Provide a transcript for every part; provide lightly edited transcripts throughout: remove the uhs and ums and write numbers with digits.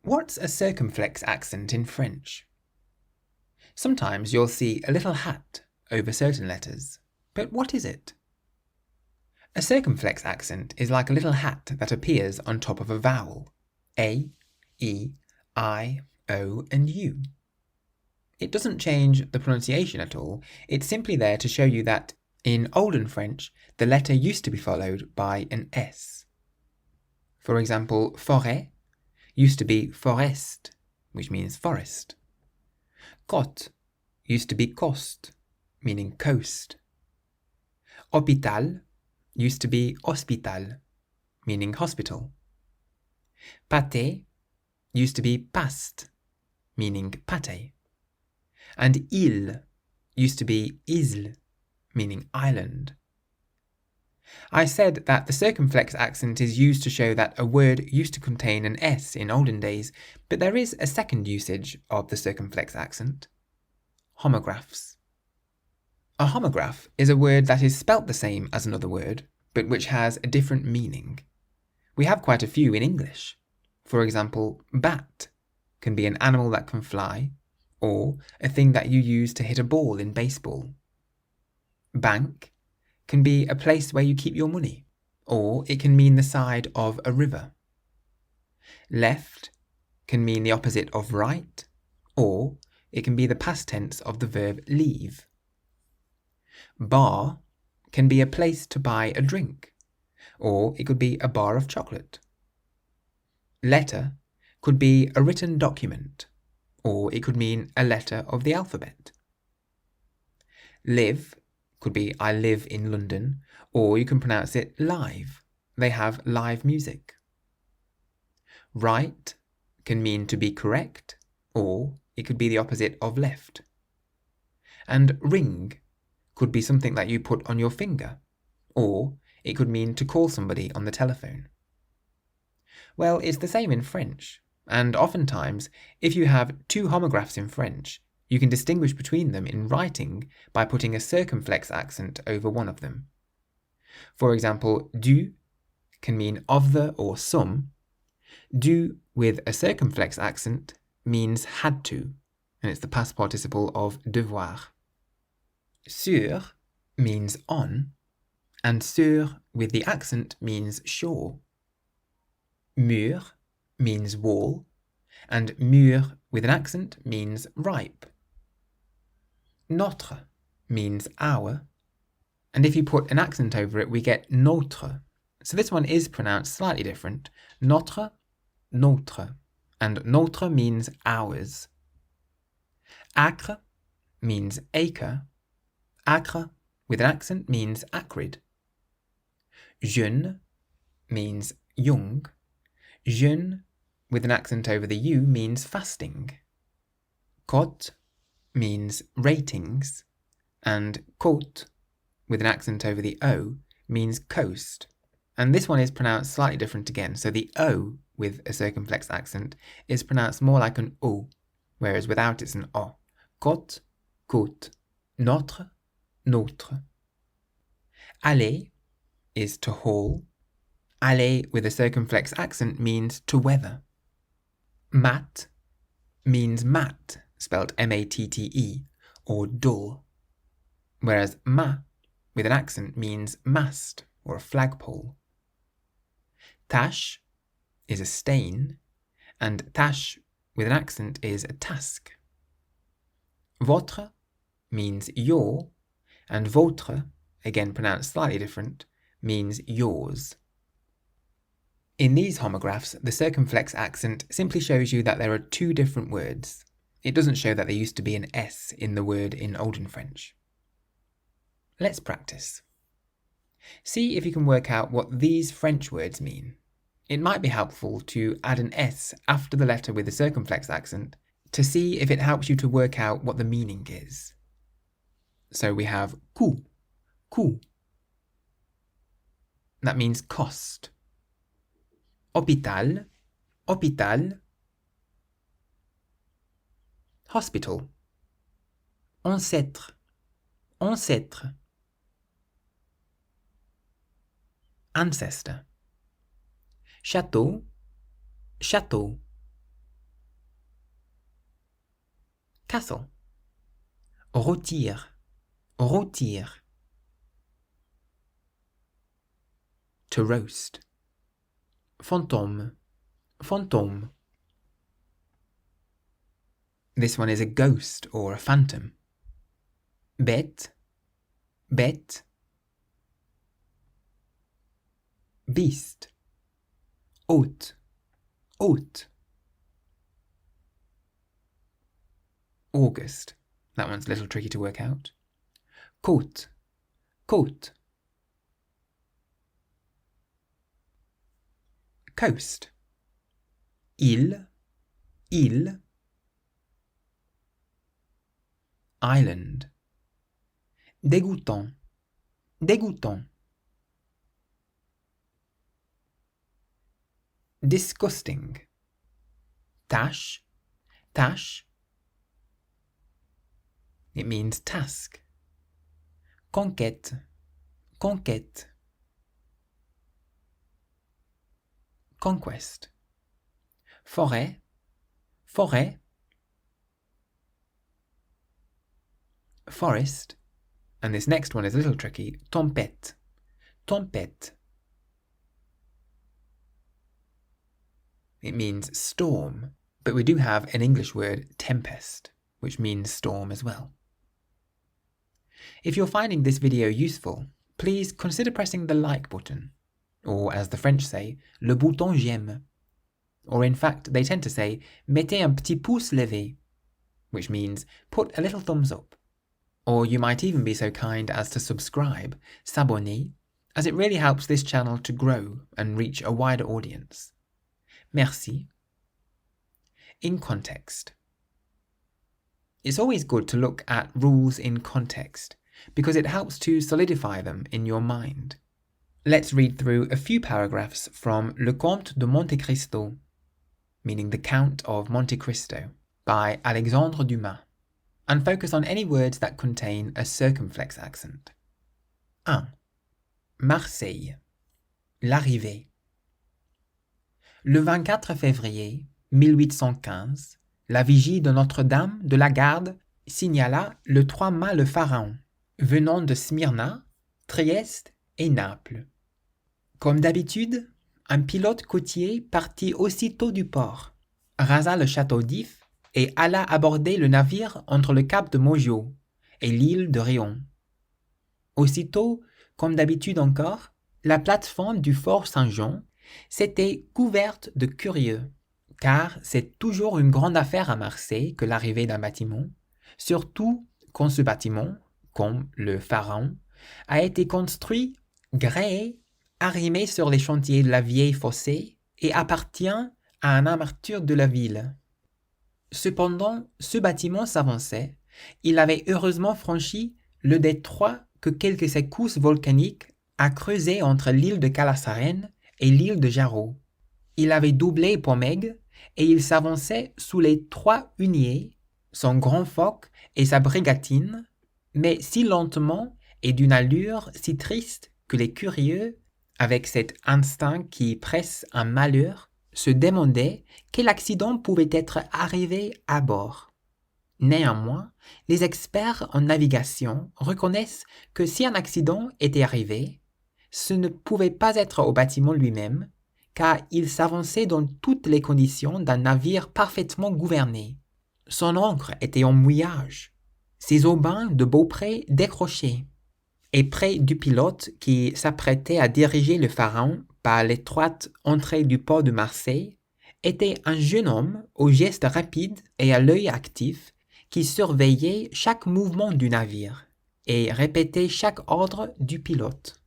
What's a circumflex accent in French? Sometimes you'll see a little hat over certain letters, but what is it? A circumflex accent is like a little hat that appears on top of a vowel, A, E, I, O, and U. It doesn't change the pronunciation at all, it's simply there to show you that in olden French, the letter used to be followed by an S. For example, forêt used to be forest, which means forest. Côte used to be coste, meaning coast. Hôpital used to be hospital, meaning hospital. Pâté used to be paste, meaning pâté. And île used to be isle, meaning island. I said that the circumflex accent is used to show that a word used to contain an S in olden days, but there is a second usage of the circumflex accent. Homographs. A homograph is a word that is spelt the same as another word, but which has a different meaning. We have quite a few in English. For example, bat can be an animal that can fly, or a thing that you use to hit a ball in baseball. Bank can be a place where you keep your money, or it can mean the side of a river. Left can mean the opposite of right, or it can be the past tense of the verb leave. Bar can be a place to buy a drink, or it could be a bar of chocolate. Letter could be a written document, or it could mean a letter of the alphabet. Live could be I live in London, or you can pronounce it live. They have live music. Right can mean to be correct, or it could be the opposite of left. And ring could be something that you put on your finger, or it could mean to call somebody on the telephone. Well, it's the same in French, and oftentimes, if you have two homographs in French, you can distinguish between them in writing by putting a circumflex accent over one of them. For example, du can mean of the or some. Du with a circumflex accent means had to, and it's the past participle of devoir. Sur means on, and sur with the accent means sure. Mur means wall, and mûr with an accent means ripe. Notre means our, and if you put an accent over it, we get notre. So this one is pronounced slightly different. Notre, notre, and notre means ours. Acre means acre. Acre with an accent means acrid. Jeune means young. Jeûne with an accent over the U means fasting. Cote means ratings, and côte with an accent over the O means coast. And this one is pronounced slightly different again, so the O with a circumflex accent is pronounced more like an O, whereas without it's an O. Côte, côte. Notre, notre. Aller is to haul. Aller with a circumflex accent means to weather. Mat means mat, spelled M-A-T-T-E, or dull, whereas ma with an accent means mast or a flagpole. Tache is a stain, and tâche with an accent is a task. Votre means your, and votre, again pronounced slightly different, means yours. In these homographs, the circumflex accent simply shows you that there are two different words. It doesn't show that there used to be an S in the word in olden French. Let's practice. See if you can work out what these French words mean. It might be helpful to add an S after the letter with the circumflex accent to see if it helps you to work out what the meaning is. So we have coût, coût. That means cost. Hôpital, hôpital. Hospital. Ancêtre, ancêtre. Ancestor. Château, château. castle. Rôtir, rôtir. To roast. Fantôme, fantôme. This one is a ghost or a phantom. Bête, bête. Beast. Hôte, hôte. August. That one's a little tricky to work out. Côte, côte. Coast. Île, île. Island. Dégoûtant, dégoûtant. Disgusting. Tache, tache. It means task. Conquête, conquête. Conquest. Forêt, forêt. Forest. And this next one is a little tricky. Tempête, tempête. It means storm, but we do have an English word, tempest, which means storm as well. If you're finding this video useful, please consider pressing the like button, or as the French say, le bouton j'aime. Or in fact, they tend to say, mettez un petit pouce levé, which means put a little thumbs up. Or you might even be so kind as to subscribe, s'abonner, as it really helps this channel to grow and reach a wider audience. Merci. In context. It's always good to look at rules in context, because it helps to solidify them in your mind. Let's read through a few paragraphs from Le Comte de Monte Cristo, meaning the Count of Monte Cristo, by Alexandre Dumas, and focus on any words that contain a circumflex accent. 1. Marseille. L'arrivée. Le 24 février 1815, la vigie de Notre-Dame de la Garde signala le 3 mâts le pharaon, venant de Smyrna, Trieste et Naples. Comme d'habitude, un pilote côtier partit aussitôt du port, rasa le château d'If et alla aborder le navire entre le cap de Mojo et l'île de Réon. Aussitôt, comme d'habitude encore, la plateforme du fort Saint-Jean s'était couverte de curieux, car c'est toujours une grande affaire à Marseille que l'arrivée d'un bâtiment, surtout quand ce bâtiment, comme le pharaon, a été construit, gréé, arrimé sur les chantiers de la vieille fossée et appartient à un armature de la ville. Cependant, ce bâtiment s'avançait, il avait heureusement franchi le détroit que quelques secousses volcaniques a creusé entre l'île de Calasarène et l'île de Jarreau. Il avait doublé Pomègue et il s'avançait sous les 3 huniers, son grand foc et sa brigantine, mais si lentement et d'une allure si triste que les curieux, avec cet instinct qui presse un malheur, se demandaient quel accident pouvait être arrivé à bord. Néanmoins, les experts en navigation reconnaissent que si un accident était arrivé, ce ne pouvait pas être au bâtiment lui-même, car il s'avançait dans toutes les conditions d'un navire parfaitement gouverné. Son ancre était en mouillage, ses aubins de beaupré décrochés, et près du pilote qui s'apprêtait à diriger le pharaon par l'étroite entrée du port de Marseille, était un jeune homme aux gestes rapides et à l'œil actif qui surveillait chaque mouvement du navire et répétait chaque ordre du pilote.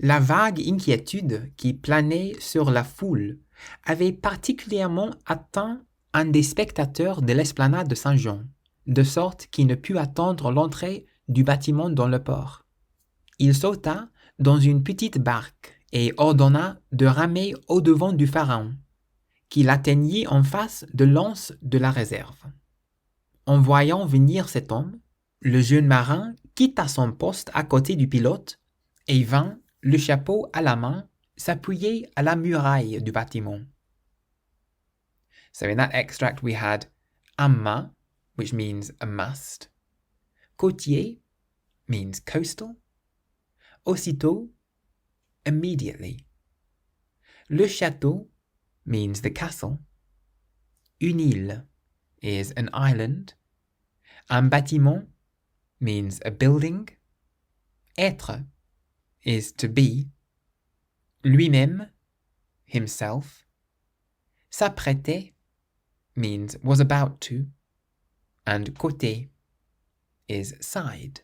La vague inquiétude qui planait sur la foule avait particulièrement atteint un des spectateurs de l'esplanade de Saint-Jean, de sorte qu'il ne put attendre l'entrée du bâtiment dans le port. Il sauta dans une petite barque et ordonna de ramer au-devant du pharaon, qu'il atteignit en face de l'anse de la réserve. En voyant venir cet homme, le jeune marin quitta son poste à côté du pilote et vint, le chapeau à la main, s'appuyer à la muraille du bâtiment. So in that extract we had un mât, which means a must. Côtier means coastal. Aussitôt, immediately. Le château means the castle. Une île is an island. Un bâtiment means a building. Être is to be. Lui-même, himself. S'apprêter means was about to. And côté is side.